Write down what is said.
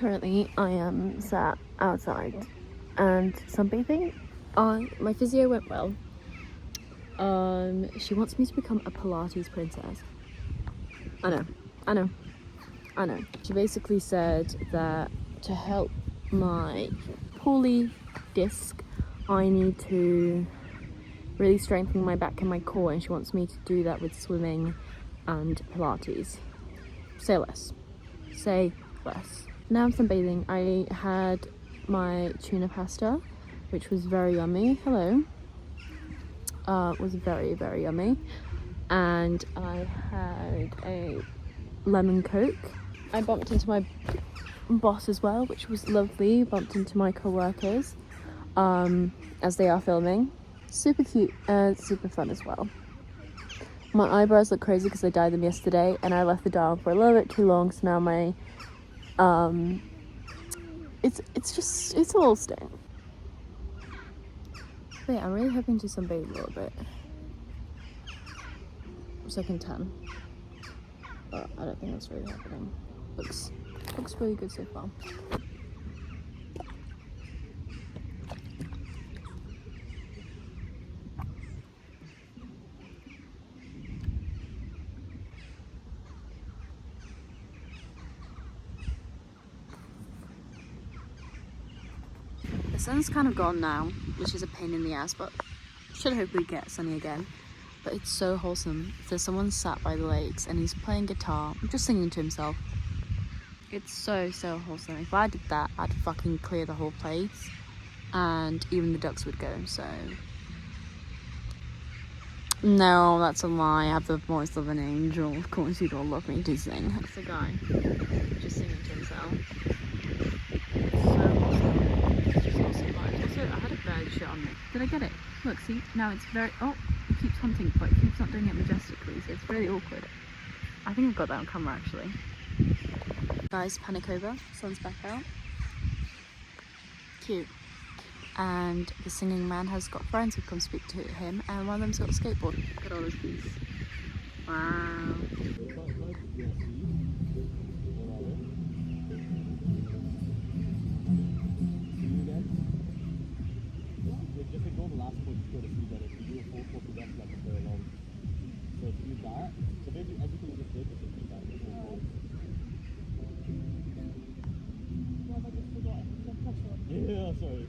Currently, I am sat outside and sunbathing. My physio went well. She wants me to become a Pilates princess. I know. She basically said that to help my poorly disc, I need to really strengthen my back and my core, and she wants me to do that with swimming and Pilates. Say less. Now I'm sunbathing. I had my tuna pasta, which was very yummy. Hello. Was very, very yummy. And I had a lemon coke. I bumped into my boss as well, which was lovely. Bumped into my co-workers as they are filming. Super cute and super fun as well. My eyebrows look crazy because I dyed them yesterday and I left the dye on for a little bit too long, so now my it's a little stain. But yeah, I'm really hoping to sunbathe a little bit so I can tan, but I don't think that's really happening. Looks really good so far. The sun's kind of gone now, which is a pain in the ass, but should hopefully get sunny again. But it's so wholesome. There's someone sat by the lakes and he's playing guitar, just singing to himself. It's so wholesome. If I did that, I'd fucking clear the whole place and even the ducks would go, so. No, that's a lie. I have the voice of an angel. Of course you'd all love me to sing. It's a guy just singing to himself. I had a bird shit on me. Did I get it? Look, see? Now it's very... Oh, it keeps hunting, but it keeps not doing it majestically, so it's really awkward. I think I've got that on camera, actually. Guys, panic over. Sun's back out. Cute. And the singing man has got friends who come speak to him, and one of them's got a skateboard. Look at all this piece. Wow. Just ignore the last point to go to see that if you do a full copy, that's like a very long. So if you do that, so basically everything you just did, just do that. Yeah, but just forgot. Yeah, sorry.